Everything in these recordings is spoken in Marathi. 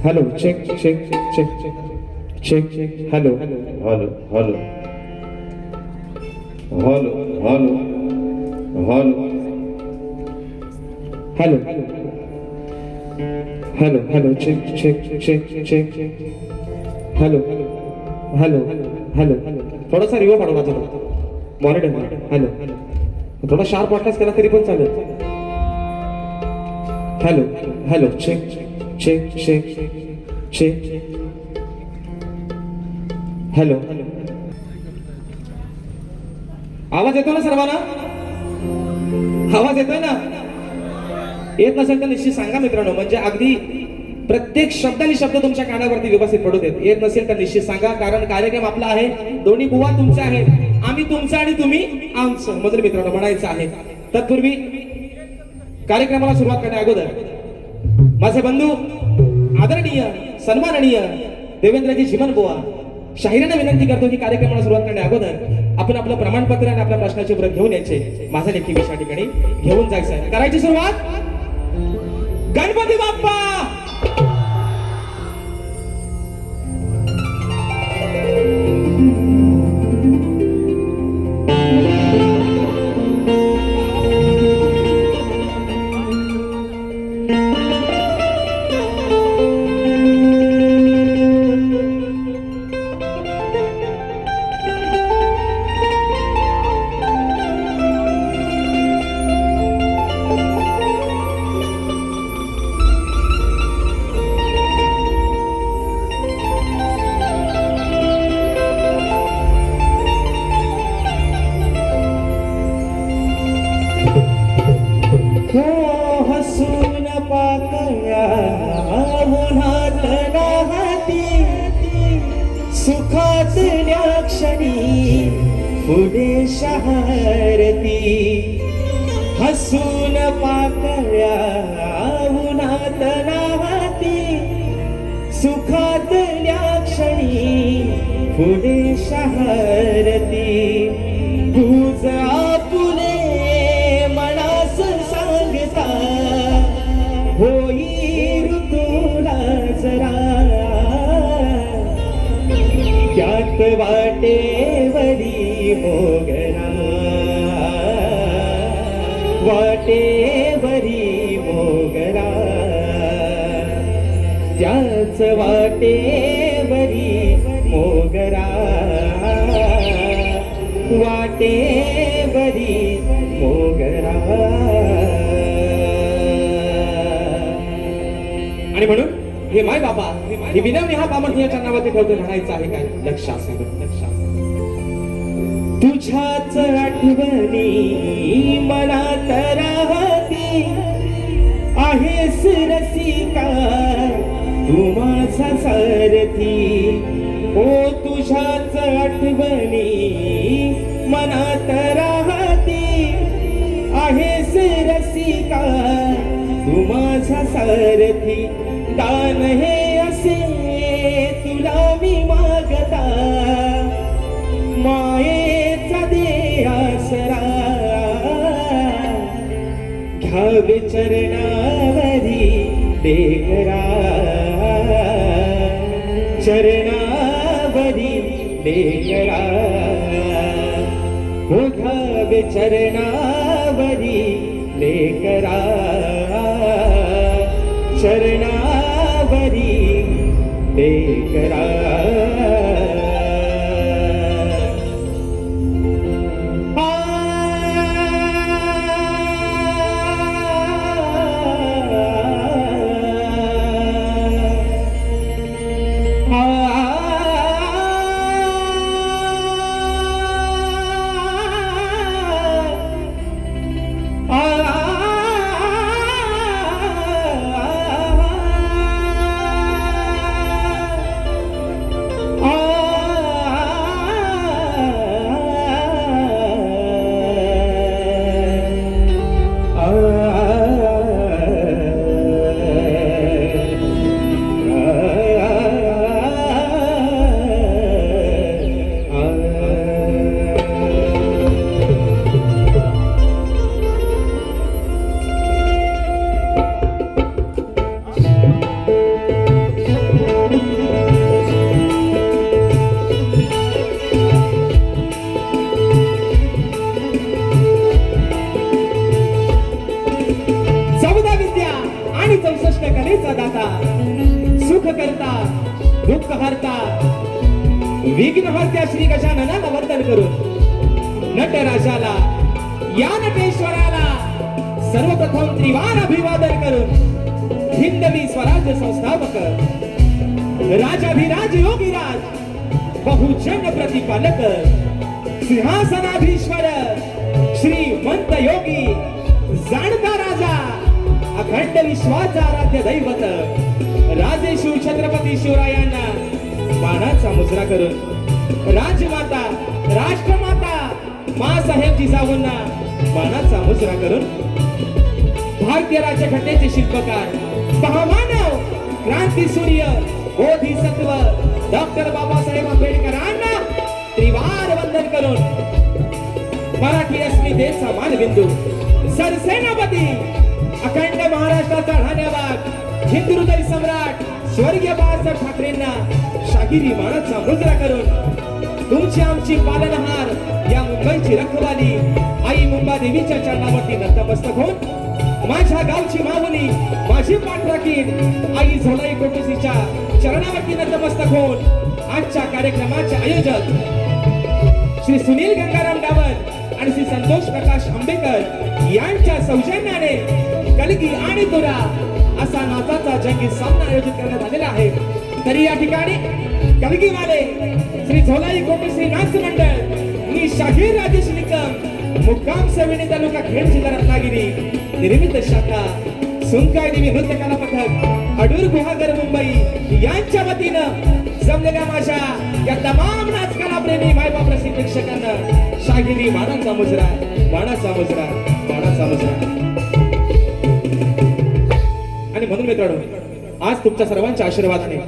Hello check check check check check hello hello hello hello hello hello hello hello hello check check check check hello hello hello थोडासा रिवर्ब वाढवा थोडा मॉनिटर हॅलो थोडा शार्प वाटलास केला तरी पण चालेल hello hello check check check check hello आवाज येतो ना सर्वांना आवाज येतोय ना येत नसेल तर निश्चित सांगा मित्रांनो म्हणजे अगदी प्रत्येक शब्दानी शब्द तुमच्या कानावरती व्यवस्थित पडू देत येत नसेल तर निश्चित सांगा कारण कार्यक्रम आपला आहे दोन्ही बुवा तुमचे आहेत आम्ही तुमचं आणि तुम्ही आमचं म्हणजे मित्रांनो म्हणायचं आहे तत्पूर्वी कार्यक्रमाला सुरुवात करण्या अगोदर माझे बंधू आदरणीय सन्माननीय देवेंद्रजी जीवन बुवा शाहिराने विनंती करतो की कार्यक्रमाला सुरुवात करण्या अगोदर आपण आपलं प्रमाणपत्र आणि आपल्या प्रश्नाचे उत्तर घेऊन यायचे माझा लेखी विषया ठिकाणी घेऊन जायचं आहे करायची सुरुवात गणपती बाप्पा हसून पाकळ्या उन्हात राहती सुखातल्या क्षणी पुढे शहरती हसून पाकळ्या उन्हात राहती सुखातल्या क्षणी पुढे शहरती तुझ आपुले मनास सांगता होई ऋतूला जरा त्यात वाटेवरी मोगरा वाटेवरी मोगरा त्याच वाटेवरी मोगरा वाटेवरी मोगरा आणि म्हणून हे माय बाबा ही विनवणी हा बामण या चरणावरती ठेवतो म्हणायचं आहे काय लक्षात तुझ्याच आठवणी मनात राहती आहेस रसिका तू माझा सारथी ओ तुझ्याच आठवणी मनात राहती आहेस रसिका तू माझा सारथी दान हे असे तुला मी मागता मायेचा दे आसरा घ्यावे चरणावरी लेकरा चरणावरी लेकरा हो घ्यावे चरणावरी लेकरा चरणावरी लेकरा विघ्नहर्त्या श्री गजाननाला वंदन करून नटराजाला या नटेश्वराला सर्वप्रथम त्रिवार अभिवादन करून हिंदवी स्वराज्य संस्थापक राजाधिराज योगीराज बहुजन प्रतिपालक सिंहासनाधीश्वर श्रीमंत योगी जाणता राजा अखंड विश्वाचा आराध्य दैवत राजे शिव छत्रपती शिवरायांना मानाचा मुजरा करून राजमाता राष्ट्रमाता मासाहेब जिजाऊंना मानाचा मुजरा करून भारतीय राज्यघटनेचे शिल्पकार महामानव क्रांती सूर्य बोधिसत्व डॉक्टर बाबासाहेब आंबेडकरांना त्रिवार वंदन करून मराठी अस्मितेचा मानबिंदू सरसेनापती अखंड महाराष्ट्राचा धन्यवाद हिंदुहृदय सम्राट स्वर्गीय बाळासाहेब ठाकरेंना शाहिरी मानाचा मुजरा करून तुमची आमची पालनहार या मुंबईची रखवाली आई मुंबा देवीच्या चरणावरती नतमस्तक होऊन माझ्या गावची माऊली माझी पाठराखील आई झोलाई कोटसीच्या चरणावरती नतमस्तक होऊन आजच्या कार्यक्रमाचे आयोजक श्री सुनील गंगाराम डावर आणि श्री संतोष प्रकाश आंबेकर यांच्या सौजन्याने कलगी आणि तुरा असा नाचाचा जंगी सामना आयोजित करण्यात आलेला आहे. तरी या ठिकाणी कलगीवाले श्री झोलाई कोटसी नाट्य मंडळ मी शाहीर राजेश निकम मुक्काम सविनी तालुका खेड जिल्हा रत्नागिरी निर्मित शाखा सुंकाय देवी नृत्य कला पथक अडूर गुहागर मुंबई यांच्या वतीनं जमलेल्या माझ्या या तमाम नाचकला प्रेमी मायबाप रसिक प्रेक्षकांना शाहिरी मानाचा मुजरा मानाचा मुजरा मानाचा मुजरा. आणि म्हणून मित्रांनो आज तुमच्या सर्वांच्या आशीर्वादाने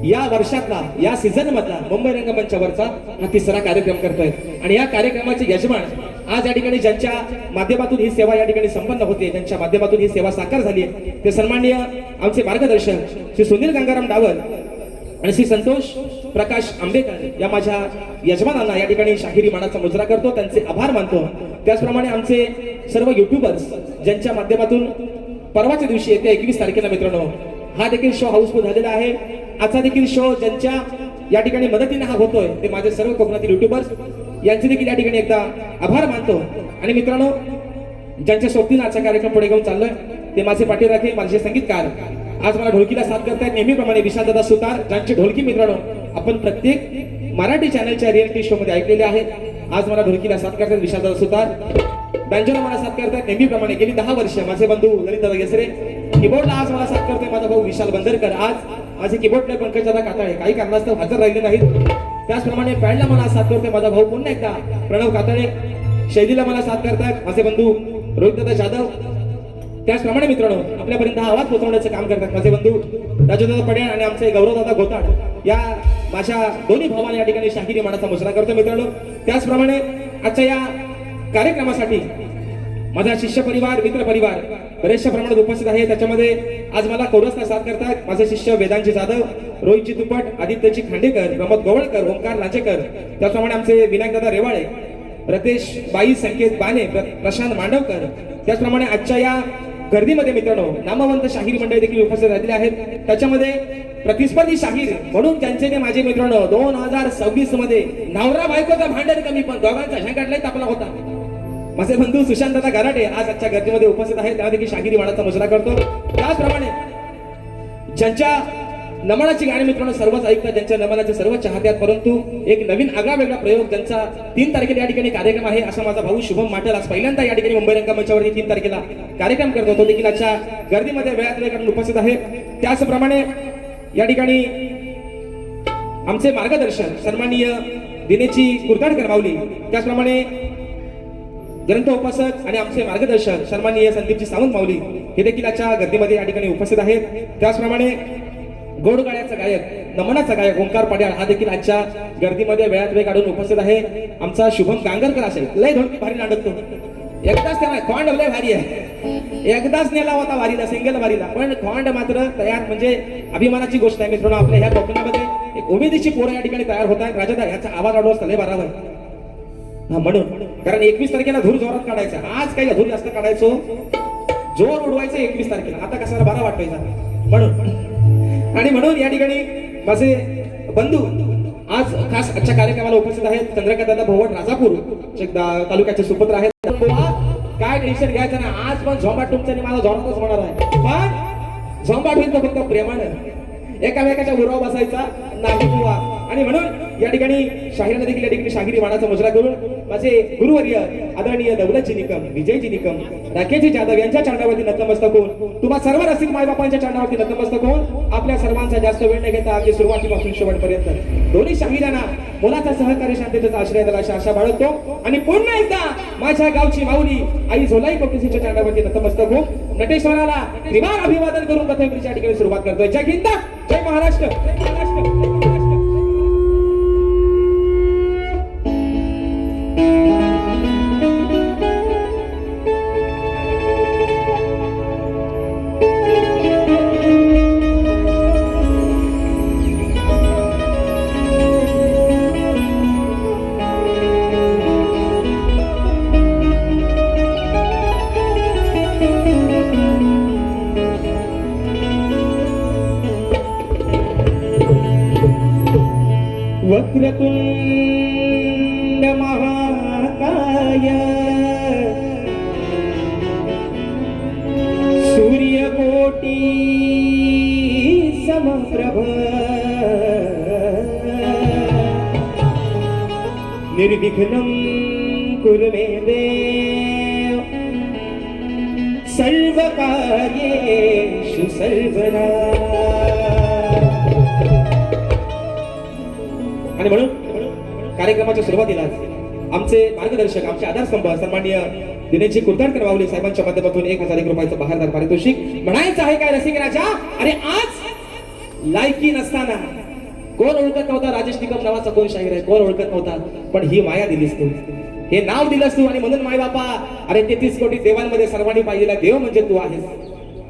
या वर्षातला या सीझन मधला मुंबई रंगमंचावरचा हा तिसरा कार्यक्रम करतोय आणि या कार्यक्रमाचे यजमान आज या ठिकाणी ज्यांच्या माध्यमातून ही सेवा या ठिकाणी संपन्न होते ज्यांच्या माध्यमातून ही सेवा साकार झाली आहे ते सन्माननीय आमचे मार्गदर्शक श्री सुनील गंगाराम डावर आणि श्री संतोष प्रकाश आंबेकर या माझ्या यजमानांना या ठिकाणी शाहिरी मानाचा मुजरा करतो त्यांचे आभार मानतो. त्याचप्रमाणे आमचे सर्व युट्यूबर्स ज्यांच्या माध्यमातून परवाच्या दिवशी येत्या 21 तारखेला मित्रांनो हा देखील शो हाऊसफुल झालेला आहे. आजचा देखील शो ज्यांच्या या ठिकाणी मदतीने हा होतोय ते माझे सर्व कोकणातील युट्यूबर्स यांचे देखील या ठिकाणी एकदा आभार मानतो. आणि मित्रांनो ज्यांच्या सोबतीने आजचा कार्यक्रम पुढे घेऊन चाललोय ते माझे पाठीराखे माझे संगीतकार आज मला ढोलकीला साथ करतायत नेहमीप्रमाणे विशालदादा सुतार ज्यांची ढोलकी मित्रांनो आपण प्रत्येक मराठी चॅनलच्या रियालिटी शो मध्ये ऐकलेले आहे. आज मला ढोलकीला साथ करतायत विशालदादा सुतार बँजोला मला साथ करतायत नेहमीप्रमाणे गेली 10 वर्ष माझे बंधू ललितदादा गेसरे कीबोर्डला आज मला साथ करतोय माझा भाऊ विशाल बंदरकर आज माझे कीबोर्ड प्लेयर पंकजदादा काताळे काही कारणास्तव हजर राहिले नाहीत. त्याचप्रमाणे पॅडला मला साथ करतोय माझा भाऊ पुन्हा एकदा प्रणव काताळे शैलीला मला साथ करतायत माझे बंधू रोहितदादा जाधव. त्याचप्रमाणे मित्रांनो आपल्यापर्यंत हा आवाज पोहोचवण्याचं काम करतात माझे बंधू राजूदादा पड्याळ आणि आमचे गौरवदादा गोताड या माझ्या दोन्ही भावांना या ठिकाणी शाहिरी मानाचा मुजरा करतो मित्रांनो. त्याचप्रमाणे आजच्या या कार्यक्रमासाठी माझा शिष्य परिवार मित्र परिवार बरेचशा प्रमाणात उपस्थित आहे. त्याच्यामध्ये आज मला कोरसला साथ करतात माझे शिष्य वेदांची जाधव रोहितजी तुपट आदित्यजी खांडेकर प्रमोद गोवळकर ओंकार लांजेकर त्याचप्रमाणे आमचे विनायकदादा रेवाळे रतेश बाई संकेत बाने प्रशांत मांडवकर. त्याचप्रमाणे आजच्या या गर्दीमध्ये मित्रांनो नामवंत शाहीर मंडळी देखील उपस्थित राहिलेले आहेत. त्याच्यामध्ये प्रतिस्पर्धी शाहीर म्हणून त्यांचे ते माझे मित्रांनो 2026 मध्ये नवरा बायकोचा भांडण कमी पण दोघांचा झंगाटलाही तापला होता माझे बंधू सुशांतदादा गराटे आज आजच्या गर्दीमध्ये उपस्थित आहेत त्या देखील शाहिरी मानाचा मुजरा करतो. त्याचप्रमाणे ज्यांच्या नमनाची गाणी मित्रांनो सर्वच ऐकतात ज्यांच्या नमनाचे सर्व चाहते आहेत परंतु एक नवीन आगळा वेगळा प्रयोग ज्यांचा 3 तारखेला या ठिकाणी कार्यक्रम आहे असा माझा भाऊ शुभम माटल आज पहिल्यांदा या ठिकाणी मुंबई रंगमंचावरती 3 तारखेला कार्यक्रम करतो तो देखील आजच्या गर्दीमध्ये वेळात वेळ काढून उपस्थित आहे. त्याचप्रमाणे या ठिकाणी आमचे मार्गदर्शक सन्माननीय दिनेशजी कुरताडकर माऊली त्याचप्रमाणे ग्रंथ उपासक आणि आमचे मार्गदर्शक सन्माननीय संदीपजी सावंत माऊली हे देखील आजच्या गर्दीमध्ये या ठिकाणी उपस्थित आहेत. त्याचप्रमाणे गोडगाड्याचा गायक नमनाचा गायक ओंकार पड्याळ हा देखील आजच्या गर्दीमध्ये वेळात वेळ काढून उपस्थित आहे. आमचा शुभम गांगरकर असेल लय ढोलकी भारी नांदतो एकदाच त्याला खोंड लय भारी आहे एकदाच नेला होता वारीला सिंगल वारीला पण खोंड मात्र तयार म्हणजे अभिमानाची गोष्ट आहे मित्रांनो. आपल्या ह्या कोकणामध्ये एक उमेदीची पोरं या ठिकाणी तयार होत आहेत. राजादा याचा आवाज वाढवला लय बराबर हा म्हणून कारण 21 तारखेला धूर जोरात काढायचा आज काही धूर जास्त काढायचो जोर उडवायचं 21 तारखेला आता कशाला बरा वाटायचा म्हणून आणि म्हणून या ठिकाणी माझे बंधू आज खास आजच्या कार्यक्रमाला उपस्थित आहेत चंद्रकांत दादा भोवट राजापूर तालुक्याचे सुपुत्र आहेत. बुवा, काय टेन्शन घ्यायचं ना, आज पण झोंबाट तुमचा आणि माझा जोरातच होणार आहे. पण झोंबाट होईल तर फक्त प्रेमानं एकामेकाच्या उराव बसायचा नाही बुवा. आणि म्हणून या ठिकाणी शाहिराने देखील या ठिकाणी शाहिरी वाणाचा मुजरा करून माझे गुरुवर्य आदरणीय दौलतजी निकम, विजयजी निकम, राकेशजी जाधव यांच्या चरणावरती नतमस्तक होऊन, तुम्हा सर्व रसिक मायबापांच्या चरणावरती नतमस्तक होऊन आपल्या सर्वांचा जास्त वेळ न घेता अगदी सुरुवातीपासून शेवटपर्यंत दोन्ही शाहिरांना मुलाचा सहकार्य शांततेचा आश्रय द्यायला अशी आशा बाळगतो. आणि पुन्हा एकदा माझ्या गावची माऊली आई झोलाई कोटेसीच्या चरणावरती नतमस्तक होऊन नटेश्वराला त्रिवार अभिवादन करून प्रथम या ठिकाणी सुरुवात करतोय. जय हिंद, जय महाराष्ट्र, जय महाराष्ट्र, जय महाराष्ट्र. वक्रतुंड महाकाय सूर्यकोटी समप्रभ निर्विघ्नं कुरु मे देव सर्वकार्येषु सर्वदा. आणि म्हणून कार्यक्रमाच्या सुरुवातीला आमचे मार्गदर्शक, आमचे आधारस्तंभ सन्माननीय दिनेशजी कुलतडकर माऊली साहेबांच्या माध्यमातून 1001 रुपयाचं बहारदार पारितोषिक. म्हणायचं आहे काय रसिक राजा, अरे आज लायकी नसताना कोण ओळखत नव्हता राजेश निकम नावाचा कोण शाहीर आहे, कोण ओळखत नव्हता, पण ही माया दिलीस तू, हे नाव दिलंस तू. आणि म्हणून माय बापा, अरे 33 कोटी देवांमध्ये सर्वांनी पाहिलेला देव म्हणजे तू आहेस.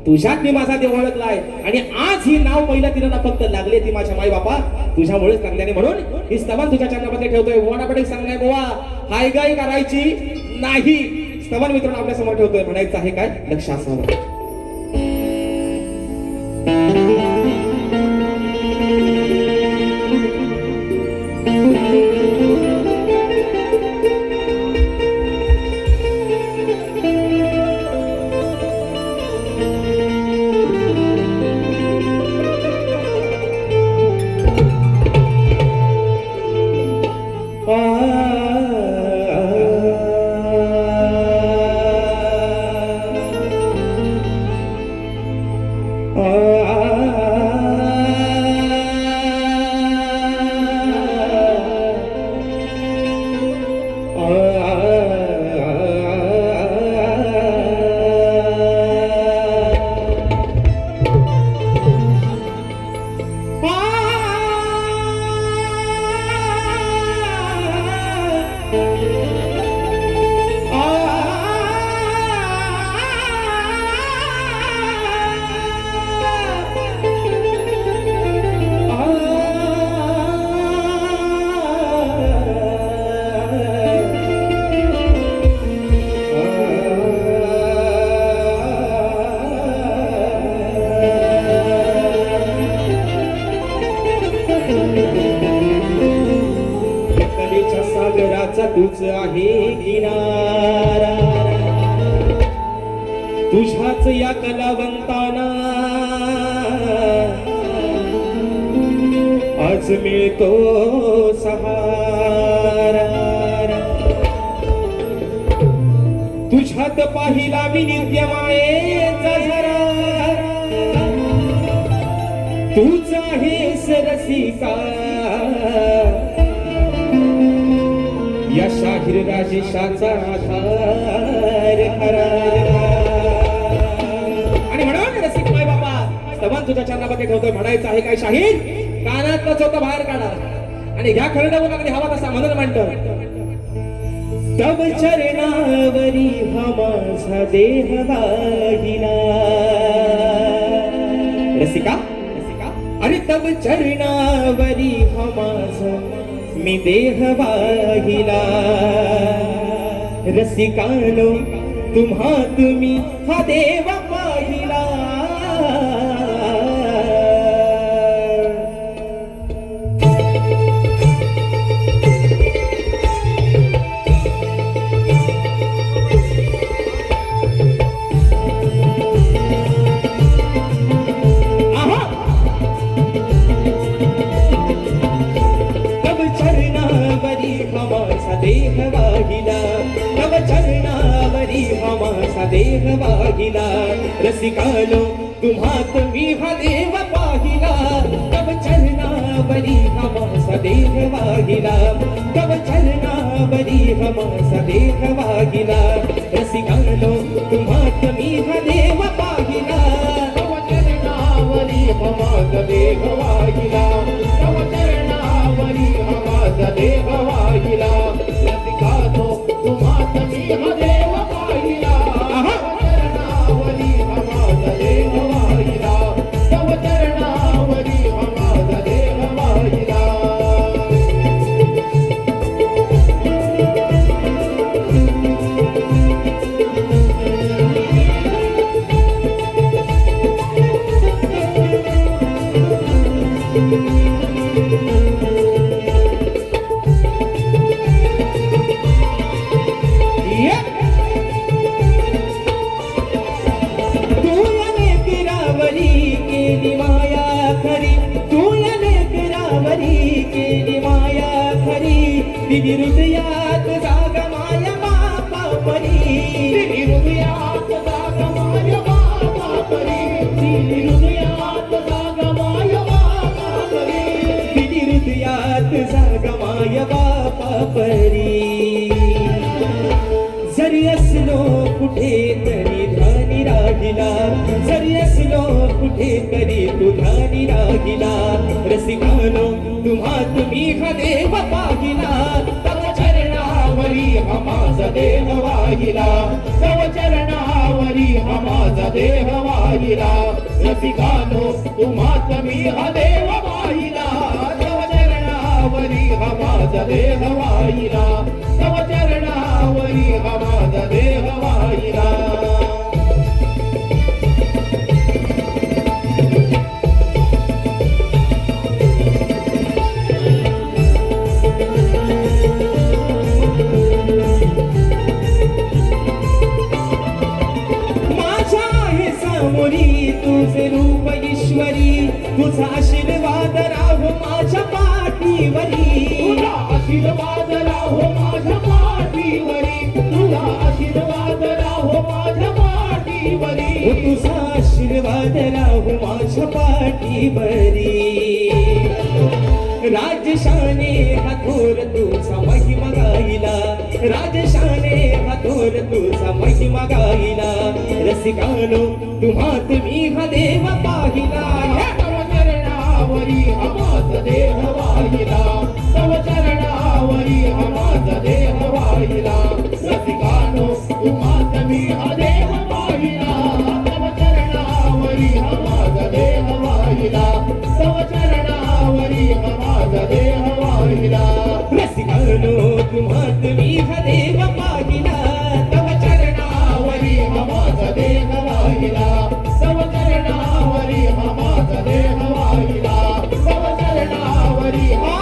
तुझ्यात मी माझा देव ओळखलाय आणि आज ही नाव पहिल्या तिला फक्त लागले ती माझ्या माय बापा तुझ्यामुळेच लागल्याने. म्हणून ही स्तवन तुझ्या चरणामध्ये ठेवतोय. वोणापटे सांगलाय बुवा, हाय गाय करायची नाही. स्तवन मित्रांनो आपल्या समोर ठेवतोय. म्हणायचं आहे काय, लक्ष असावं. तूच आहे किनारा, तुझ्याच या कलावंताना आज मिळतो सहारा. तुझ्यात पाहिला मी नित्य मायेचा झरा, तूच आहेस रसिका या शाहीर राजेशाचा आधार खरा. आणि म्हणून रसिक माय बाबा स्तवन तुझ्या चरणामध्ये ठेवतोय. म्हणायचं आहे काय शाहीर, कानातलं चोतं बाहेर काढा आणि घ्या खरडवून अगदी हवा तसा म्हणून म्हणतो. तव चरणावरी हा माझा देह वाहिला. रसिका, अरे तव चरणावरी हा माझा मी देह वाहिला. रसिकानो तुम्ही हा देव पाहिला. देह वाहिला तव चरणावरी हा माझा देह वाहिला रसिकानो तुम्हात मी हा देव पाहिला तव चरणावरी हा माझा देह वाहिला तव चरणावरी हा माझा देह वाहिला रसिकानो तुम्हात मी हा देव पाहिला तव चरणावरी हा माझा देह वाहिला तव चरणावरी हा माझा देह वाहिला रसिकानो तुम्हात मी हा देव पाहिला तव चरणावरी हा माझा देह वाहिला तव चरणावरी हा माझा देह वाहिला दिली हृदयात जागा माया बापा परी दिली हृदयात जागा माया बापा परी दिली हृदयात जागा माया बापा परी दिली हृदयात जागा माया बापा परी जरी असलो कुठे तरी ध्यानी राहिला जरी असलो कुठे तरी तू ध्यानी राहिला रसिकानो तुम्हा तुम्ही हा देव पाहिला तव चरणावरी हा माझा देह वाहिला तव चरणावरी हा माझा देह वाहिला रसिकानो तुम्हा तुम्ही हा देव पाहिला तव चरणावरी हा माझा देह वाहिला तव चरणावरी हा माझा देह वाहिला तुझे रूप ईश्वरी तुझा आशीर्वाद राहो माझ्या पाठीवरी तुझा आशीर्वाद राहो माझ्या पाठीवरी तुझा आशीर्वाद राहो माझ्या पाठीवरी तुझा आशीर्वाद राहो माझ्या पाठीवरी राजशाने हातोर तुझा महिमा गाईला राजशाने हातोर तुझा महिमा गाईला रसिकानो तुम्हात मी हा देव पाहिला तव चरणावरी हा माझा देह वाहिला तव चरणावरी हा माझा देह वाहिला रसिकानो तुम्हात मी हा देव पाहिला तव चरणावरी हा माझा देह वाहिला तव चरणावरी हा माझा देह वाहिला रसिकानो तुम्हात मी हा देव पाहिला तव चरणावरी हा माझा देह वाहिला तव चरणावरी हा माझा देह वाहिला तव चरणावरी हा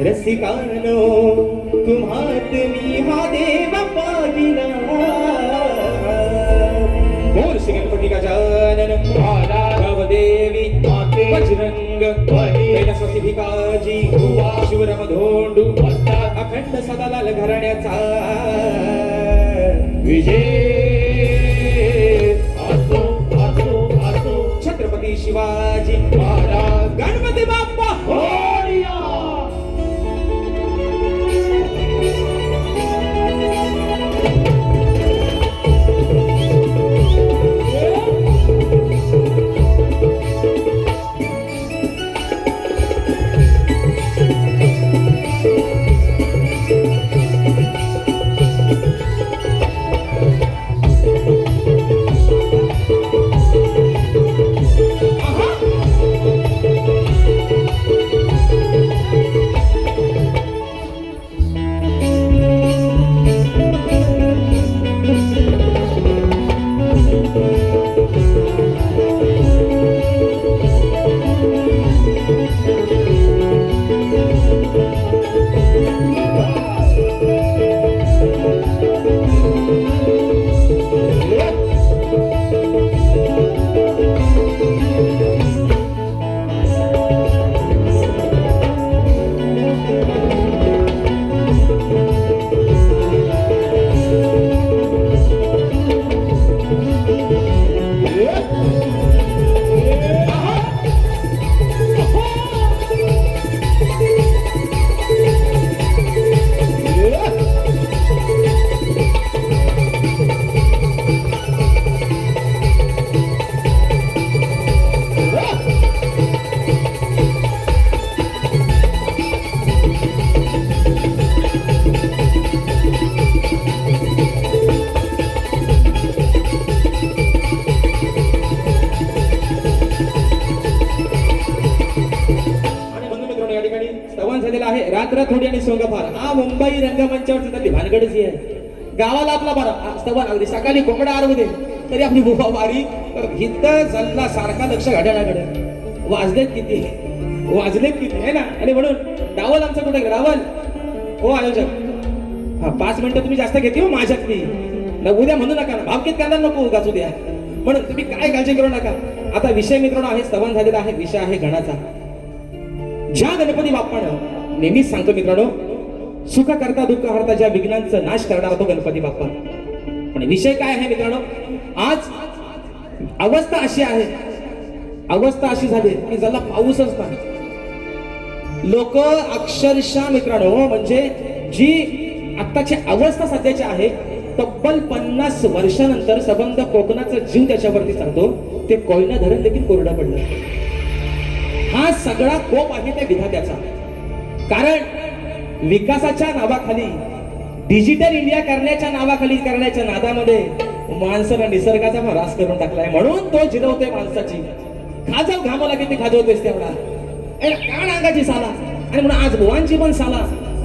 रसिकानो तुम्हात मी हा देव पाहिला बोल श्री गणपती गजानन देवी बजरंग कैलासवासी भिकाजी शिवराम धोंडू अखंड सदालाल घराण्याचा विजय असो असो असो छत्रपती शिवाजी महाराज गणपती बाप्पा मोरया मुंबई रंगमंचावर चालली भानगडच ही आहे. गावाला आपला बरा स्तवन अगदी सकाळी कोंबडा आरवू दे तरी आपली बुवा वारी हित जल्ला सारखा लक्ष घड्याळाकडे. वाजलेत किती आहे ना. आणि म्हणून डावल आमचं कुठे डावल हो आयोजक. हा 5 मिनिटं तुम्ही जास्त घेते हो माझ्यातली ना. उद्या म्हणू नका ना भावकीत कांदा नको उगाच उद्या. म्हणून तुम्ही काय काळजी करू नका. आता विषय मित्रांनो आहे स्तवन झालेला आहे. विषय आहे गणाचा. ज्या गणपती बाप्पानं नेहमीच सांगतो मित्रांनो सुख करता दुःख हरता ज्या विघ्नांचा नाश करणारा तो गणपती बाप्पा. पण विषय काय आहे मित्रांनो आज अवस्था अशी झाली की ज्याला पाऊसच नाही. लोक अक्षरशः मित्रांनो म्हणजे जी आत्ताची अवस्था सध्याची आहे तब्बल 50 वर्षानंतर सबंध कोकणाचा जीव त्याच्यावरती सांगतो ते कोयना धरण देखील कोरडं पडलं. हा सगळा कोप आहे त्या विधात्याचा. कारण विकासाच्या नावाखाली डिजिटल इंडिया करण्याच्या नादामध्ये माणसाला निसर्गाचा ह्रास करून टाकलाय. म्हणून तो जिरवतोय माणसाची. खाजव घामाला किती खाजवतोयस तेवढा कान अंगाची साला. आणि म्हणून आज बुवांची पण साला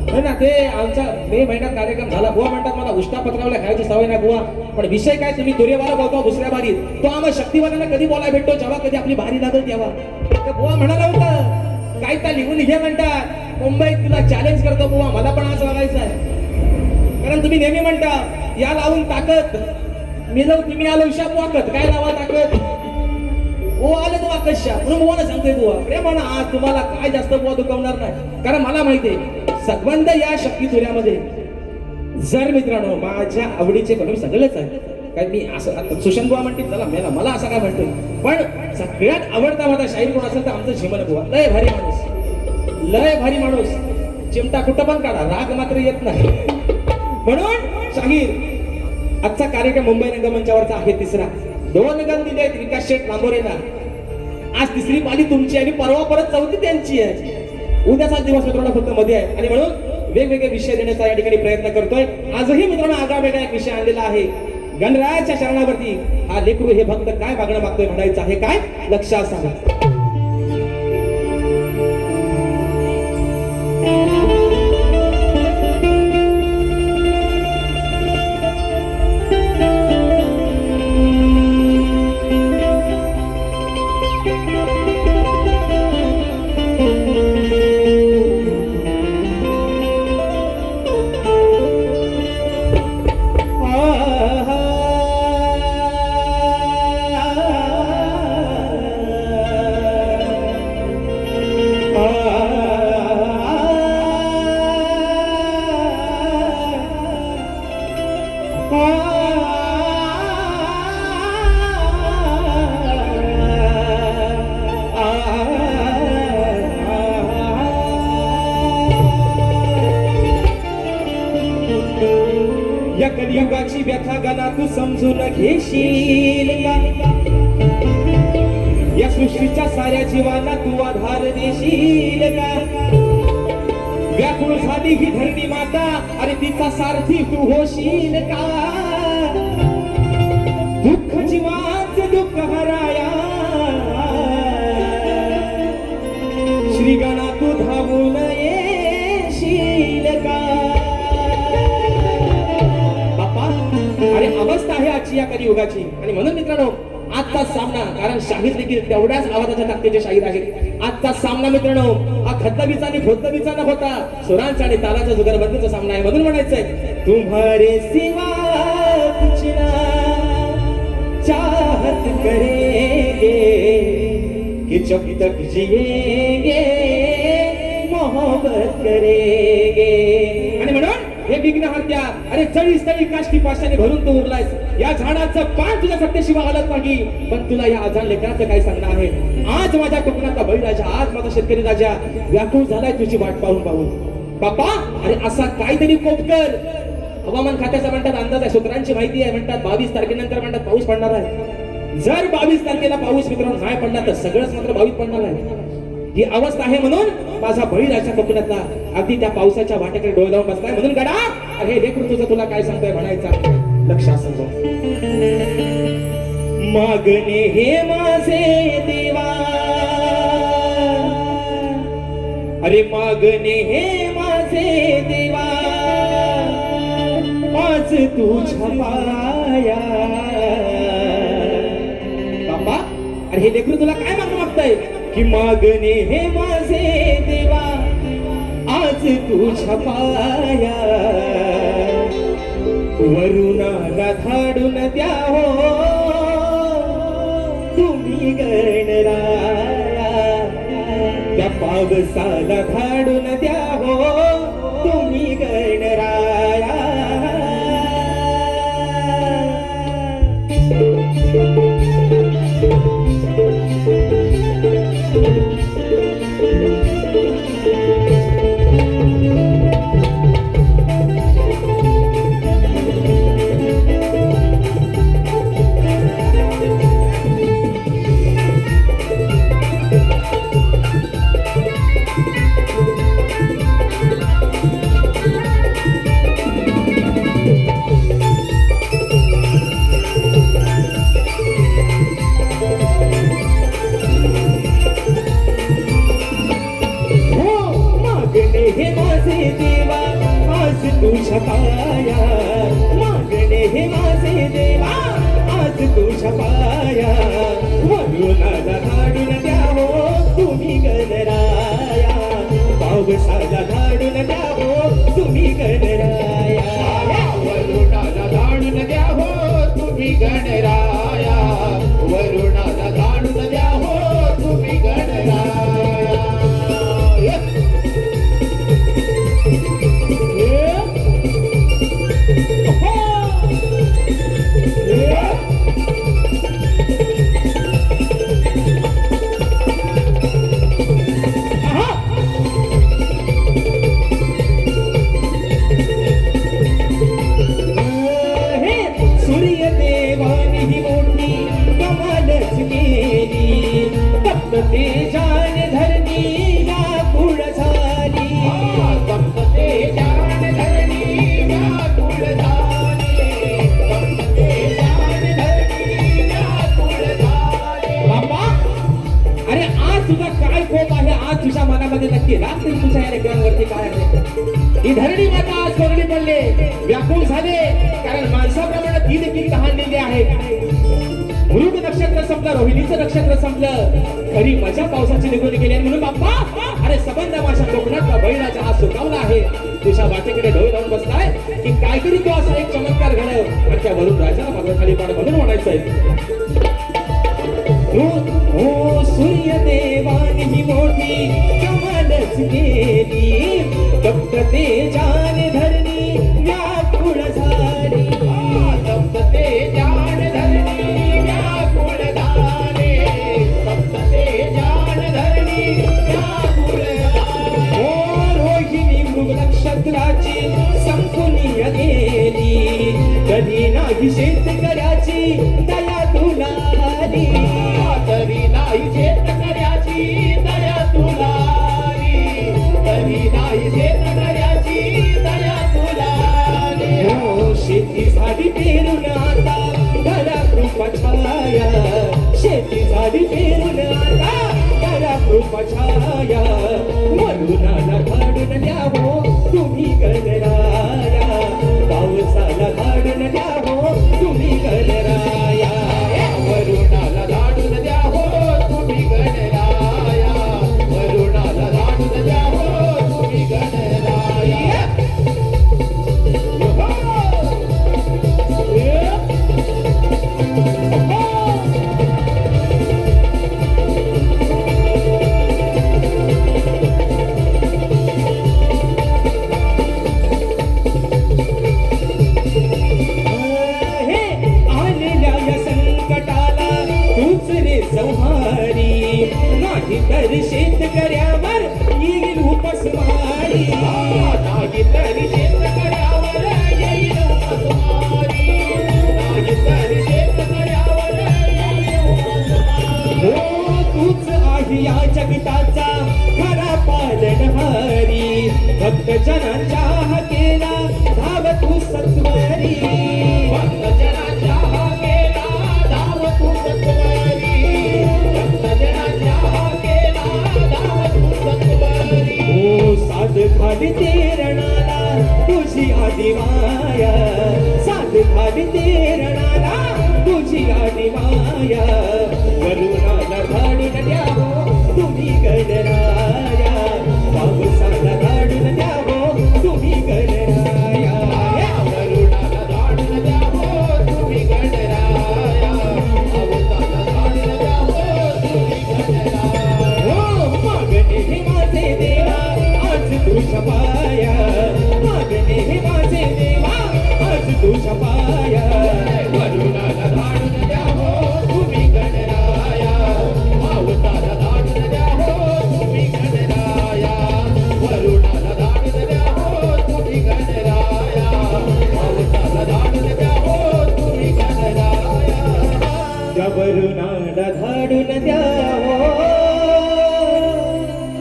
है ना. ते आमचा मे महिन्यात कार्यक्रम झाला. बुवा म्हणतात मला उष्टा पत्रावल्या खायची सवय नाही बुवा. पण विषय काय तुम्ही तुरेवाला बोलतो दुसऱ्या बारीत. तो आम्हाला शक्तिवानांना कधी बोलायला भेटतो जेव्हा कधी आपली बारी लागल तेव्हा. बुवा म्हणाला होतं काय तर लिहून घे म्हणतात मुंबईत तुला चॅलेंज करतो बुवा मला पण आज लागायचं आहे. कारण तुम्ही नेहमी म्हणता या लावून ताकद मी लावू तुम्ही आलो शाप वाकत काय लावा ताकद ओ आले तो आकशा म्हणून बुवाला सांगतोय बुवा प्रेमानं आज तुम्हाला काय जास्त बुवा दुखवणार नाही. कारण मला माहितीये सबंध या शक्ती तुऱ्यामध्ये जर मित्रांनो माझ्या आवडीचे म्हणून सगळंच आहे. काय मी असं सुशांत बुवा म्हणते चला मला असं काय म्हणतोय. पण सगळ्यात आवडता माझा शाहीर कोण असेल तर आमचं झिमन बुवा. लय भारी माणूस चिमटा कुठं पण काढा राग मात्र येत नाही. म्हणून शाहीर आजचा कार्यक्रम मुंबई रंगमंचावरचा आहे तिसरा. 2 गण दिले आहेत विकास शेठ लांबोरेला. आज तिसरी पाली तुमची आणि परवा परत 4थी त्यांची आहे. उद्याचा दिवस मित्रांनो फक्त मध्ये आहे. आणि म्हणून वेगवेगळे विषय देण्याचा या ठिकाणी प्रयत्न करतोय. आजही मित्रांनो आगळा वेगळा एक विषय आणलेला आहे. गणरायाच्या चरणावरती हा लेकरू हे भक्त काय मागणं मागतोय म्हणायचं आहे काय लक्षात सांगा. या कलियुगाची व्यथा गाना तू समजून घेशील का. या सृष्टीच्या साऱ्या जीवांना तू आधार देशील का. व्याकुळ झाली ही धरणी माता अरे तिचा सारथी तू होशील का. दुःख जीवांचे दुःख हराया श्री गणा तू धावून येशील का. अरे अवस्था आहे आजची या कलियुगाची. आणि म्हणून मित्रांनो आजचा सामना कारण शाहीर देखील तेवढ्याच आवाजाच्या ताकदीचे शाहीर आहेत. आजचा सामना मित्रांनो हा खतबीचा आणि खोतबीचा न होता सुरांचा आणि तालाचा जुगरबंदीचा सामना आहे. म्हणून म्हणायचंय तुम्हारे सिवा कुछ ना चाहत करेंगे कि जब तक जिएंगे मोहब्बत करेंगे. आणि म्हणून हे विघ्न हत्या अरे चळी स्थळी काष्टी पाशाने भरून तू उरलायस. या झाडाचं पान तुझ्या सत्तेशिवाय हलत नाही. पण तुला या आजान लेकराचं काय सांगणार आहे. आज माझ्या कोकणातला बळीराजा आज माझा शेतकरी राजा व्याकुळ झालाय तुझी वाट पाहून. बाप्पा अरे असा काहीतरी कोप कर. हवामान खात्याचा म्हणतात अंदाज आहे सूत्रांची माहिती आहे. म्हणतात 22 तारखेनंतर म्हणतात पाऊस पडणार आहे. जर 22 तारखेला पाऊस मित्रांनो नाही पडला तर सगळंच मात्र 22 पडणार आहे. ही अवस्था आहे. म्हणून माझा बळीराजा कोकणातला अगदी त्या पावसाच्या वाटेकडे डोळे लावून बसलाय. म्हणून गडा अरे लेकरू तुझं तुला काय सांगतोय म्हणायचा लक्षात समजा. मागणे हे माझे देवा अरे मागणे हे माझे देवा आज तुझ्या पाया. बाबा, अरे हे लेकरू तुला काय मागताय? की मागणे हे माझे देवा आज तुझ्या पाया. वरुणाला धाडून द्या हो तुम्ही गणराया. त्या पावसाला धाडून द्या हो तुम्ही गणराया. हे माझे देवा आज तुझ्या पाया. मागणे हे माझे देवा आज तुझ्या पाया. वरुणाला धाडून द्या हो तुम्ही गणराया. पावसाला धाडून द्या हो तुम्ही गणराया. वरुणाला धाडून द्या हो तुम्ही गणराया. वरुणाला धाडून द्या हो तुम्ही गणराया. सूर्यदेवानी ही मोठी कमालच केली. फक्त तेजान धरणी व्याकुळ झाली. फक्त तेजान धरणी व्याकुळ झाली. फक्त तेजान धरणी व्याकुळ झाली. बाबा, अरे आज तुझा काय कोप आहे? आज तुझ्या मनामध्ये नक्की रात्री तुझ्या या लेकरांवरती काय आहे? ही धरणी माता आज कोरडी पडले, व्याकुळ झाले, कारण माणसाप्रमाणे ती देखील तहानलेली आहे. मृग नक्षत्र संपलं, रोहिणीचं नक्षत्र संपलं, खरी मजा पावसाची निघून गेली. आणि म्हणून बाप्पा, अरे सबंध माझ्या कोकणातला बैलाचा आज सुकावला आहे. तुझ्या वाटेकडे डोळे लावून बसलाय की काहीतरी तो असा एक चमत्कार घडव आणि त्या वरून राजाला माझं खाली पाड म्हणून म्हणायचंय. हो सूर्यदेवानी ही मोठी कमालच केली. फक्त तेजान धरणी व्याकुळ झाली. फक्त तेजान धरणी व्याकुळ झाली. फक्त तेजान धरणी व्याकुळ झाली. हो रोहिणी मृग नक्षत्राची संकुली गेली. कधी नाही शेतकऱ्याची दया तुला आली. तरी नाही शेतकऱ्याची दया तुला आली. तरी नाही शेतकऱ्याची दया तुला आली. हो शेती झाली पेरून आता घरा कृपा छाया. शेती झाली पेरून आता घरा कृपा छाया. वरुणाला धाडून द्या हो तुम्ही गणराया. पावसाला धाडून द्या हो तुम्ही गणराया. वरुणाला धाडून द्या हो तुम्ही गणराया. वरुणाला धाडून द्या हो तुम्ही गणराया. घालते रणाला तुझी आली माया वरुणाला धाडून द्यावो तुम्ही गणराया पावसाला धाडून द्यावो तुम्ही गणराया वरुणाला धाडून द्यावो तुम्ही गणराया पावसाला धाडून द्यावो तुम्ही गणराया हो मागणे हे माझे देवा आज तुझ्या पाया मागणे हे माझे देवा आज तुझ्या पाया वरुणाला धाडून द्यावो तुम्ही गणराया पावसाला धाडून द्यावो तुम्ही गणराया वरुणाला धाडून द्यावो तुम्ही गणराया पावसाला धाडून द्यावो तुम्ही गणराया त्या वरुणाला धाडून द्यावो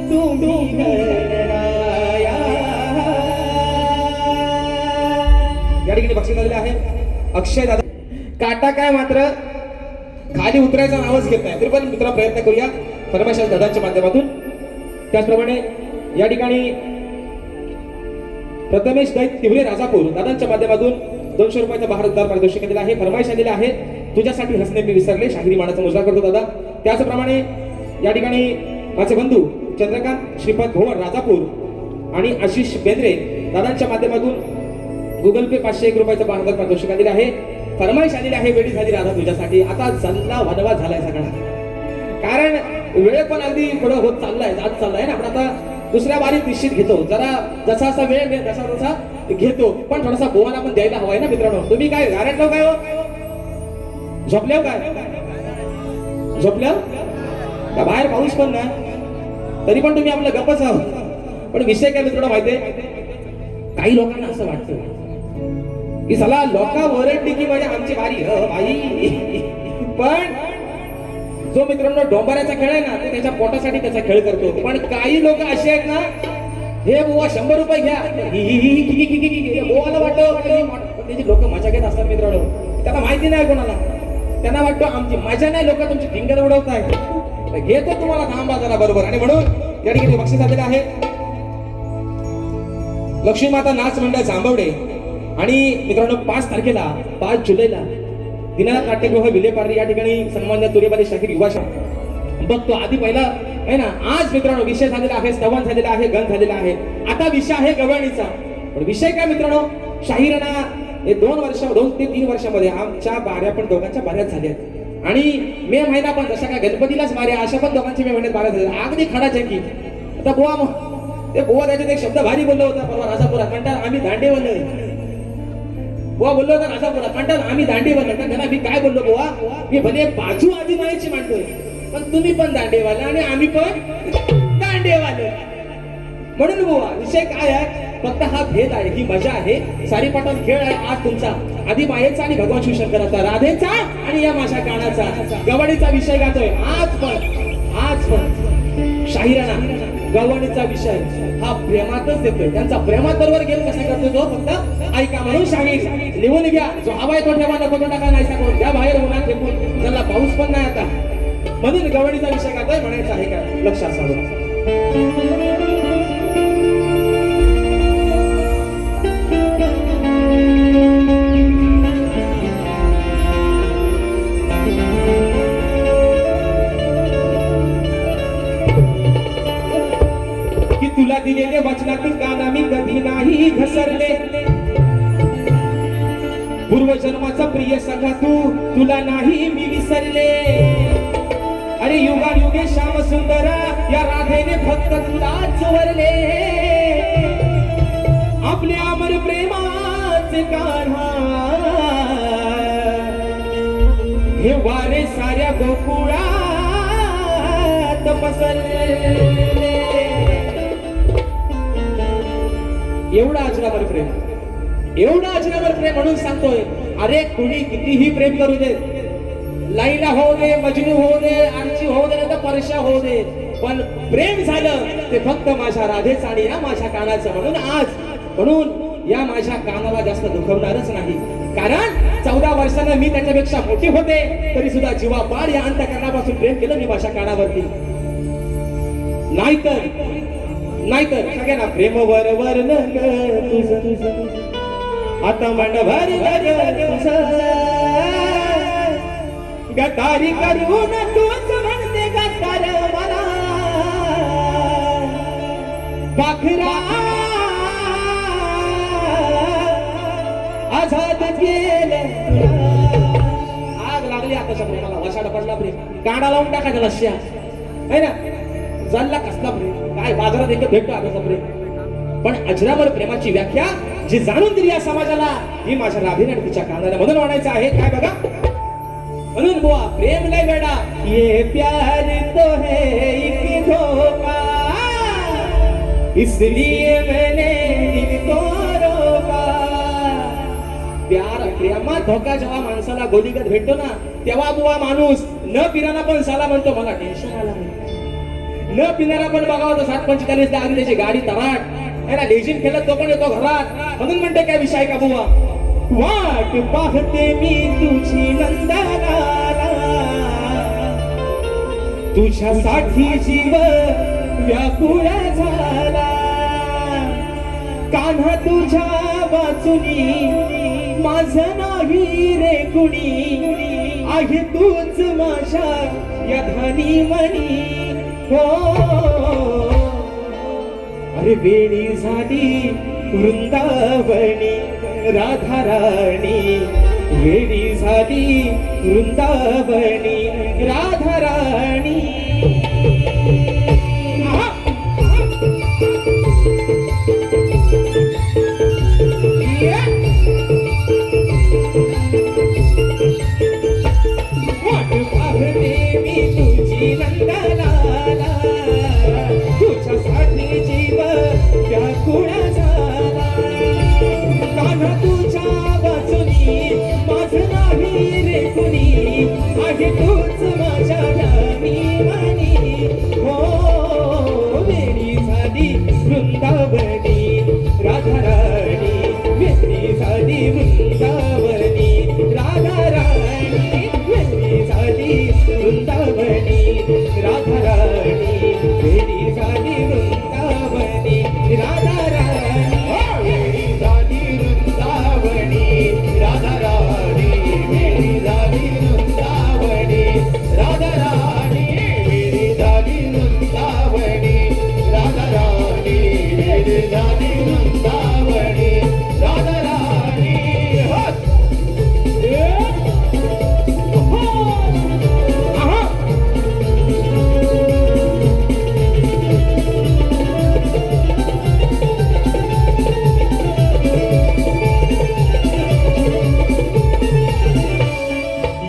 तुम्ही गणराया या ठिकाणी बक्षीस आलेले आहे अक्षय दादा. काटा काय मात्र खाली उतरायचं नावच घेत नाही, तरी पण मित्र प्रयत्न करूया फरमाईश दादांच्या माध्यमातून. त्याचप्रमाणे या ठिकाणी प्रथमेश दैत तिवरे राजापूर दादांच्या माध्यमातून 200 रुपयाचा भारतदार पारितोषिक दिलेला आहे. फरमाईश आलेले आहे तुझ्यासाठी हसणे मी विसरले शाहिरी मानाचा मुजरा करतो दादा. त्याचप्रमाणे या ठिकाणी माझे बंधू चंद्रकांत श्रीपद भोवर राजापूर आणि आशिष बेंद्रे दादांच्या माध्यमातून गुगल पे 501 रुपयाचा भारतदार पारितोषिक दिले आहे. फरमाईश आलेली आहे वेळी झाली राधा तुझ्यासाठी. आता जल्ला वनवा झालाय सगळा, कारण वेळ पण अगदी पुढे होत चाललाय जात चाललाय ना. आपण आता दुसऱ्या बारीत निश्चित घेतो, जरा जसा असा वेळ मिळेल जसा जसा घेतो, पण थोडासा गोवाना पण द्यायला हवाय ना मित्रांनो. तुम्ही काय गारटलो काय हो, झोपल्या काय झोपल्या का बाहेर पाऊस पण ना, तरी पण तुम्ही आपलं गप्पच आहोत. पण विषय काय मित्रांनो माहितीये, काही लोकांना असं वाटतं की चला लोका ओरडली की म्हणजे आमची बारी बाई. पण जो मित्रांनो डोंबाऱ्याचा खेळ आहे ना, ते त्याच्या पोटासाठी त्याचा खेळ करतो. पण काही लोक असे आहेत ना, हे बुवा 100 रुपये घ्या बोवाला वाटतं, त्याची लोक मजा घेत असतात मित्रांनो. त्यांना माहिती नाही कोणाला, त्यांना वाटतं आमची मजा नाही, लोक तुमची टिंगर उडवताय. घेतो तुम्हाला थांबा जरा बरोबर. आणि म्हणून या ठिकाणी बक्षीस आलेलं आहे लक्ष्मी माता नाच मंडळ जांभवडे. आणि मित्रांनो 5 तारखेला 5 जुलैला दिनानाथ नाट्यगृह विलेपार्ले या ठिकाणी सन्मान्य तुरेबाली शाहीर युवा बघतो. आधी पहिला आहे ना, आज मित्रांनो विषय झालेला आहे, स्तवन झालेला आहे, गण झालेला आहे. आता विषय आहे गवळणीचा. पण विषय काय मित्रांनो, शाहिरांना हे 2 ते 3 वर्षामध्ये आमच्या बाऱ्या पण दोघांच्या बाऱ्यात झाल्यात. आणि मे महिना पण जशा काय गणपतीलाच बाऱ्या, अशा पण दोघांची मे महिन्यात बाऱ्या झाल्या. अगदी खडाच आहे की आता बुवा, ते बुवा त्याच्यात एक शब्द भारी बोलला होता परवा राजापुरा, कंटाळ आम्ही दांडे बोललो. बुवा बोललो होता राजापुरा, कंटाळ आम्ही दांडे बोललो. त्यांना मी काय बोललो बुवा, मी भले बाजू आधी मायाची मांडतोय, पण तुम्ही पण दांडेवाले आणि आम्ही पण दांडेवाले. म्हणून बुवा विषय काय आहे, फक्त हा भेद आहे, ही मजा आहे, सारी पाटण खेळ आहे आज तुमचा, आधी मायेचा आणि भगवान शिवशंकराचा, राधेचा आणि या माझ्या कानाचा गवळीचा विषय गातोय आज पण शाहिरांना गवळीचा विषय हा प्रेमातच देतोय. त्यांचा प्रेमात बरोबर गेम कसा करतोय तो फक्त ऐका. म्हणून शाहीर लिहून घ्या, जो हवाय तो ठेवा, नको तो टाका, नाही करून त्या बाहेर उन्हात फेकून, ज्याला पाऊस पण नाही आता. म्हणून गवळीचा विषय गातोय म्हणायचा आहे का, लक्ष असावं. तुला दिलेले वचनातील काना मी कधी नाही घसरले, पूर्वजन्माचा प्रिय सखा तुला नाही मी विसरले. अरे युगे श्याम सुंदरा या राधेने फक्त तुलाच वरले, आपले अमर प्रेमाचे कान्हा हे वारे साऱ्या गोकुळात पसरले. एवढा अजरामर प्रेम, एवढा अजरामर प्रेम. म्हणून सांगतोय, अरे कुणी कितीही प्रेम करू दे, लैला होऊ दे, मजनू होऊ दे, आमची होऊ दे, तर परशा होऊ दे, पण प्रेम झालं ते फक्त माझ्या राधेचं आणि या माझ्या कानाचं. म्हणून या माझ्या कानाला जास्त दुखवणारच नाही, कारण 14 वर्षांना मी त्याच्यापेक्षा मोठी होते, तरी सुद्धा जीवापाड या अंतःकरणापासून प्रेम केलं मी माझ्या कानावरती. नाहीतर सगळ्यांना प्रेम वर तुझं आता मन भरलं गटारी करून तूच म्हणते गटार मला पाखरा आझाद गेले आग लागली आताच्या प्रेमाला वसाड पडला प्रेम कांडा लावून टाकायचा लस्या है ना चालला कसला प्रेम काय बाजारात एक भेटतो आताचा प्रेम पण अजरामर प्रेमाची व्याख्या जी जाणून दिली या समाजाला ही माझ्या राधेने आणि तिच्या कानाला म्हणून म्हणायचं आहे काय बघा म्हणून बुवा प्रेम लय वेडा ये प्यार तो है एक धोखा इसलिए मैंने दिल को रोका प्यार प्रेमात धोका जेव्हा माणसाला गोलीगत भेटतो ना तेव्हा बुवा माणूस न पिणारा पण साला म्हणतो मला टेन्शन आला न पिणारा पण बघावं तर 7:45 ला आधी त्याची गाडी तराट आहे ना लेझिम खेळत तो पण येतो घरात म्हणून म्हणते काय विषय का बुवा वाट पाहते मी तुझी नंदनाला तुझ्यासाठी जीव व्याकुळ झाला कान्हा तुझ्या वाचुनी माझं नाही रे कुणी आहे तूच माझ्या या धानी मनी हो अरे वेळी झाली वृंदावनी राधा राणी वेळी झाली वृंदावनी राधा राणी वाट पाहते मी तुझी नंदलाला तुझ्यासाठी जीव व्याकुळ झाला कान्हा तुझ्या वाचुनी माझं नाही रे कुणी आहे तूच माझ्या राणी मनी हो वेळी झाली वृंदावनी राधा राणी वेळी झाली वृंदावनी राधा राणी वेळी झाली वृंदावनी राधा राणी वेळी झाली वृंदावनी राधा राणी वेळी झाली वृंदावनी राधा राणी वेळी झाली वृंदावनी राधा राणी वेळी झाली वृंदावनी राधा राणी वेळी झाली वृंदावनी राधा राणी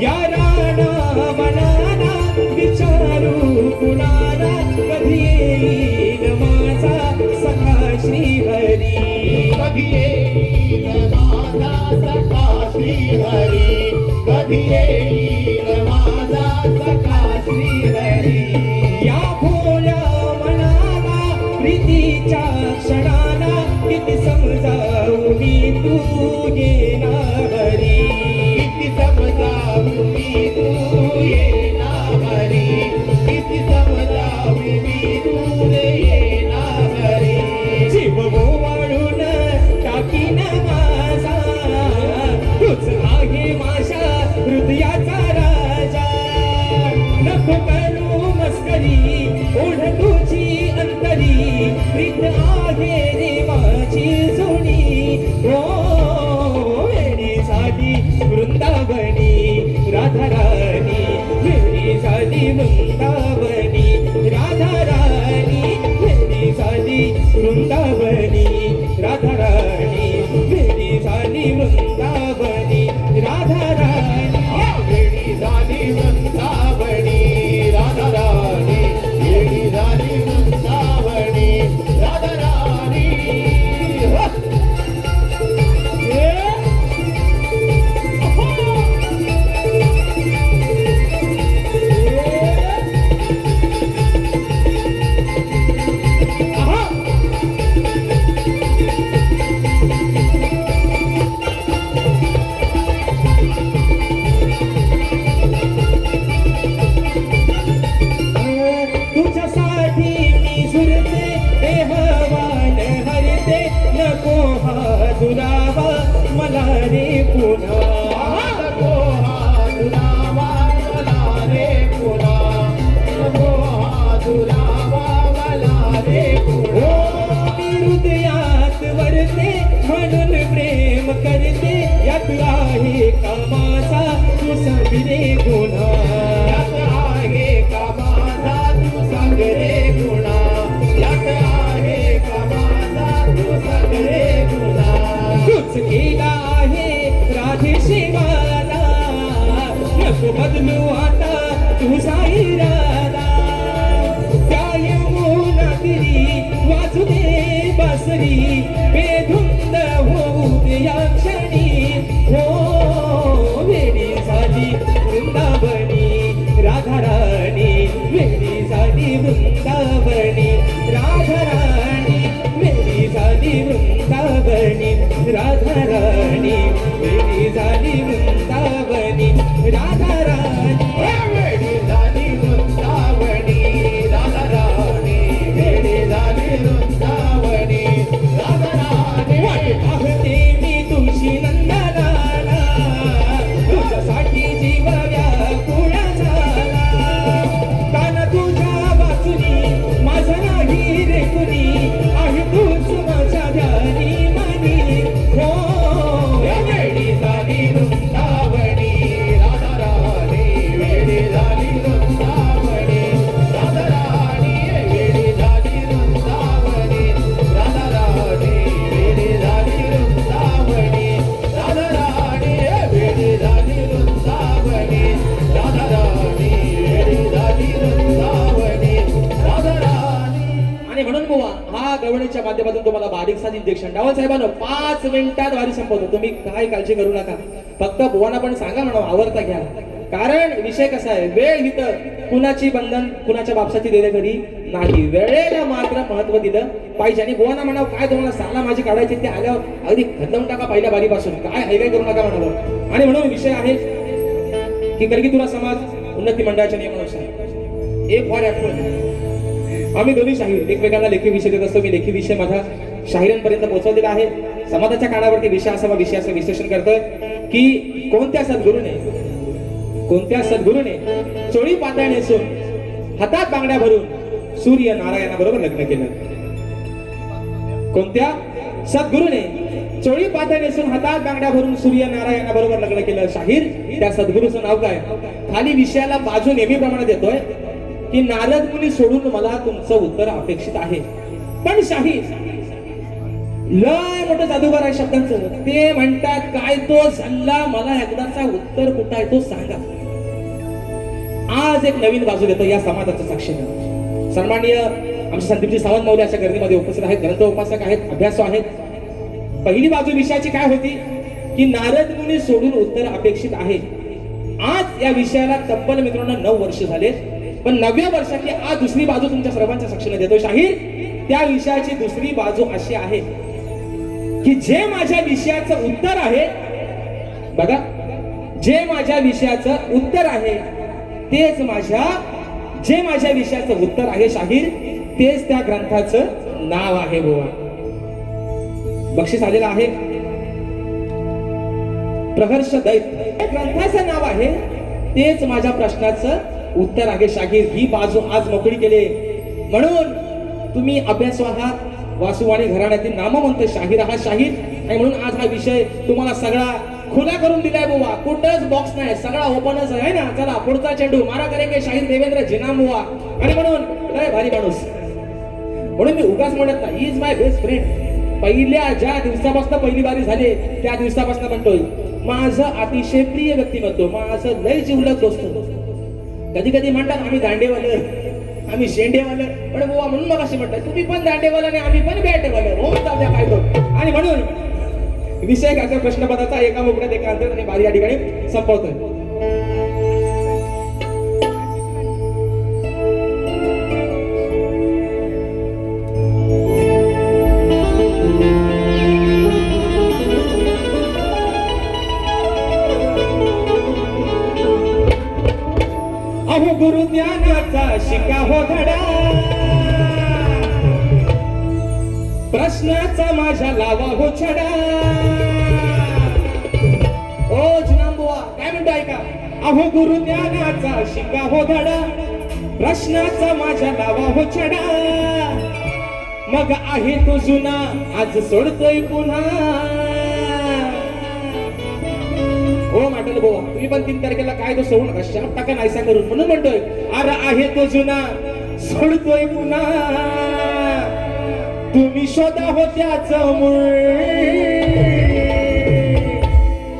या राणा मनाला विचारू कुणाला कधी येईल माझा सखा श्रीहरी कधी येईल माझा सखा श्रीहरी कधी येईल माझा सखा श्रीहरी या भोळ्या मनाला प्रीतीच्या क्षणाला किती समजावू मी तू येणारी किती समजावू मी तू येणारी किती समजावू मी तू येणारी जीव वाळून टाकीन माझा तूच आहे माझ्या हृदयाचा राजा नको करू मस्करी ओढ तुझी अंतरी प्रीत आहे रे माझी जुनी हो वेळी झाली वृंदावनी राधा राणी वेळी झाली वृंदावनी राधा राणी वेळी झाली वृंदावनी राधा राणी वेळी झाली वृंदावनी राधा राणी वेळी झाली वृंदावनी राधा राणी वेळी झाली वृंदावनी राधा राणी करते यात आहे कामाचा तू सांग रे गुन्हा यात आहे का माझा तू सांग रे गुन्हा यात आहे का माझा तू सांग रे गुन्हा तूच केला आहे राधेशी मला नको बदलू आता तुझा इरादा त्या यमुना तिरी वाजू दे बासरी बेधुंद होऊ दे या क्षणी हो वेडी झाली वृंदावनी राधा राणी वेडी झाली वृंदावनी राधा राणी वेडी झाली वृंदावनी राधा राणी वेडी झाली वृंदावनी राधा राणी वेडी झाली वृंदावनी राधा राणी वेडी झाली वृंदावनी राधा राणी वाट पाहते मी तुळशी नंदनाला तुझ्यासाठी जीव व्याकुळ झाला कान तुझ्या वाचुनी माझं नाही रे कुणी आहे तूच माझ्या ध्यानी मनी हो वेडी झाली वृंदावनी राधा राणी वेडी झाली वृंदावनी राधा राणी वेडी झाली वृंदावनी राधा राणी वेडी झाली वृंदावनी राधा राणी वेडी झाली वृंदावनी राधा राणी वेडी झाली वृंदावनी राधा राणी. आणि म्हणून बुवा हा गवळणीच्या माध्यमातून तुम्हाला बारीकसा इंजेक्शन डावल साहेबांनो 5 मिनिटात वारी संपवतो. तुम्ही काय काळजी करू नका. फक्त बुवांना पण सांगा म्हणा आवडता घ्या. कारण विषय कसा आहे वेळ हिथं कुणाची बंधन कुणाच्या बापसाची देणेघरी नाही. वेळेला मात्र महत्व दिलं पाहिजे. आणि बुवांना म्हणावं काय तुम्हाला साला माझी काढायची ते आल्यावर अगदी खतम टाका पहिल्या बारीपासून काय हायगाय करू नका म्हणावं. आणि म्हणून विषय आहे की करगी तुला समाज उन्नती मंडळाच्या नियमानुसार एक फॉर ॲक्टर आम्ही दोन्ही शाहीर एकमेकांना लेखी विषय देत असतो. मी लेखी विषय माझा शाहिरांपर्यंत पोहोचवलेला आहे. समाजाच्या कानावरती विषयाचं विश्लेषण करतोय की कोणत्या सद्गुरूने चोळी पातळ नेसून हातात बांगड्या भरून सूर्य नारायणाबरोबर लग्न केलं. कोणत्या सद्गुरूने चोळी पातळ नेसून हातात बांगड्या भरून सूर्य नारायणाबरोबर लग्न केलं. शाहीर त्या सद्गुरूचं नाव काय. खाली विषयाला बाजू नेहमीप्रमाणे देतोय की नारद मुनी सोडून मला तुमचं उत्तर अपेक्षित आहे. पण शाहीर लय मोठं जादूगार आहे शब्दांचं. ते म्हणतात काय तो सल्ला मला एकदाचा उत्तर कुठं आहे तो सांगा. आज एक नवीन बाजू देतो या समाजाचं साक्षीने. सन्माननीय आमचे संदीपजी सावंत मौली अशा गर्दीमध्ये उपस्थित आहेत. ग्रंथ उपासक आहेत, अभ्यासू आहेत. पहिली बाजू विषयाची काय होती की नारद मुनी सोडून उत्तर अपेक्षित आहे. आज या विषयाला तब्बल मित्रांनो 9 वर्ष झाले. पण 9व्या वर्षातली आज दुसरी बाजू तुमच्या सर्वांच्या साक्षीने देतो. शाहीर त्या विषयाची दुसरी बाजू अशी आहे की जे माझ्या विषयाचं उत्तर आहे बघा जे माझ्या विषयाचं उत्तर आहे तेच जे माझ्या विषयाचं उत्तर आहे शाहीर तेच त्या ग्रंथाचं नाव आहे. बुवा बक्षीस आलेलं आहे प्रहर्ष दैत ग्रंथाचं नाव आहे तेच माझ्या प्रश्नाचं उत्तर आहे. शाहीर ही बाजू आज मोकळी केली म्हणून तुम्ही अभ्यासू आहात. वासुवाणी घराण्यातील नामवंत शाहीर आहात शाहीर. आणि म्हणून आज हा विषय तुम्हाला सगळा खुला करून दिलाय बुवा. कुठंच बॉक्स नाही सगळा ओपनच आहे ना. चला पुढचा चेंडू मारा करेंगे शाहीर देवेंद्र जिनाम बुवा. आणि म्हणून काय भारी माणूस म्हणून मी उगाच म्हणत नाही इज माय बेस्ट फ्रेंड. पहिल्या ज्या दिवसापासून पहिली बारी झाली त्या दिवसापासून म्हणतोय माझं अतिशय प्रिय व्यक्तिमत्व माझं लय जिवलग दोस्त. कधी कधी म्हणतात आम्ही दांडेवालं आम्ही शेंडेवालं पण बुवा म्हणून मग असे म्हणतात तुम्ही पण दांडेवालं आणि आम्ही पण बॅटेवालं हो जाऊ द्या काय तो. आणि म्हणून विषय घ्यायचा प्रश्नपदाचा एका मुकड्यात एका अंतर आणि बारी या ठिकाणी संपवतोय. अहो गुरु ज्ञानाचा शिका हो धडा प्रश्नाचा माझ्या लावा हो छडा. ओ जनांबुवा काय म्हणतो ऐका. अहो गुरु ज्ञानाचा शिका हो धडा प्रश्नाचा माझ्या लावा हो छडा. मग आहे तो जुना आज सोडतोय पुन्हा हो माटल बोवा, तुम्ही पण 3 तारखेला काय तो सोडू नका, शाप टाका नाहीसा करून. म्हणून म्हणतोय अरे आहे तो जुना सोडतोय पुन्हा, तुम्ही शोधा हो त्याचं मूळ.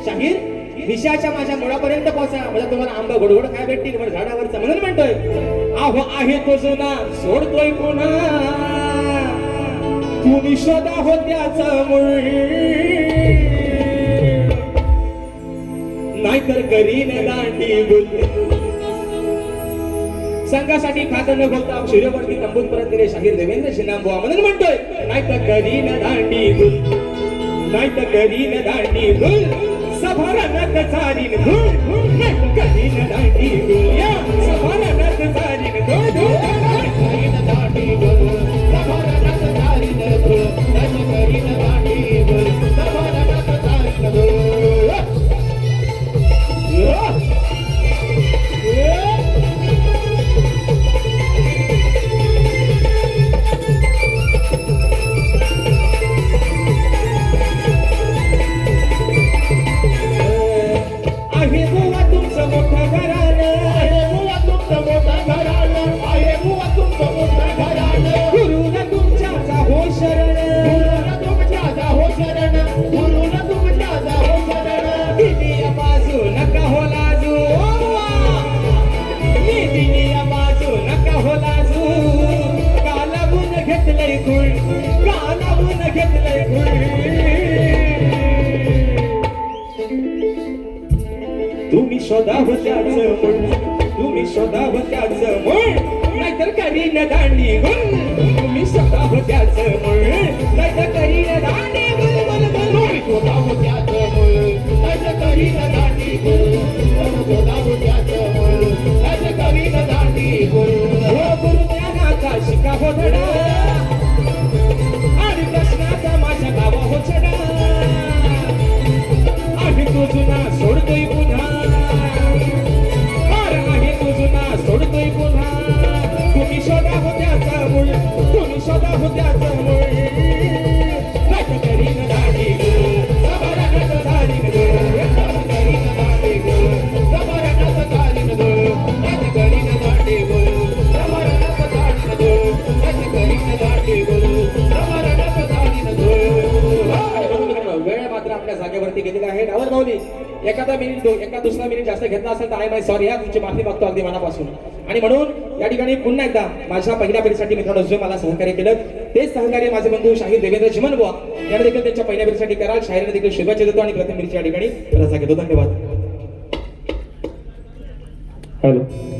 शाहीर विषयाच्या माझ्या मुळापर्यंत पोहोचा, म्हणजे तुम्हाला आंबा गोडगोड काय भेटतील बरं झाडावरचा. म्हणून म्हणतोय अहो आहे तो जुना सोडतोय पुन्हा, तुम्ही शोधा हो त्याचं मूळ. नाहीतर करीन दांडी गुल. संघासाठी खातं न बोलता सूर्यवरती तंबूत परत गेले शाहीर देवेंद्र शिनांबुवा. म्हणून म्हणतोय नाहीतर करीन दांडी गुल, नाहीतर करीन दांडी गुल, सभारणात चालीन धूळ, नाहीतर करीन दांडी गुल, या सभारणात चालीन धूळ धूळ. करीन दांडी गुल, सभारणात चालीन धूळ, नाहीतर करीन दांडी गुल, सभारणात चालीन धूळ. आहे बुवा तुमचं मोठं घराणं, आहे बुवा तुमचं मोठं घराणं, आहे बुवा तुमचं मोठं घराणं. गुरुला तुमच्या हो शरण, गुरुला तुमच्या जाहो शरण, गुरुला तुमच्या जाहो शरण. दिली बाजू नका हो लाजू, मी दिली बाजू नका हो लाजू. कालावून घेतलंय गुळ, कालावून घेतलंय गुळ. तुम्ही शोधाव त्याचं मूळ, तुम्ही शोधाव त्याचं मूळ, नाहीतर करीन दांडी गुल. तुम्ही शोधाव त्याचं मूळ, नाहीतर करीन दांडी गुल गुल गुल. तुम्ही शोधावं त्याचं मूळ, नाहीतर करीन दांडी गुल. तुम्ही शोधावं त्याचं मूळ, नाहीतर करीन दांडी गुल. हो गुरुज्ञानाचा शिका हो धडा, आणि प्रश्नाचा माझ्या गावा हो छडा. आहे तो जुना सोडतोय पुन्हा, अरे आहे तो जुना सोडतोय पुन्हा. तुम्ही शोधा हो त्याचं मूळ, तुम्ही शोधा हो त्याचं मूळ. नाहीतर करीन दांडी गुल, सभारणात चालीन धूळ, करीन दांडी गुल, सभारणात चालीन धूळ, नाहीतर करीन दांडी गुल, सभारणात चालीन धूळ, नाहीतर करीन दांडी गुल, सभारणात चालीन धूळ. आणि म्हणून मित्रांनो, वेळ मात्र आपल्या जागेवरती गेलेला आहे. डावर माऊली एखादा दुसरा मिनिट जास्त घेतला असेल तर आय माय सॉरी, तुमची माफी मागतो अगदी मनापासून. आणि म्हणून या ठिकाणी पुन्हा एकदा माझ्या पहिल्या फेरीसाठी मित्रांनो जो मला सहकार्य केलं तेच सहकार्य माझे बंधू शाहीर देवेंद्र चिमनबुवा यांना देखील त्यांच्या पहिल्या फेरीसाठी कराल. शाहीरने देखील शुभेच्छा देतो आणि प्रथम फेरीच्या ठिकाणी रजा घेतो. धन्यवाद. हॅलो.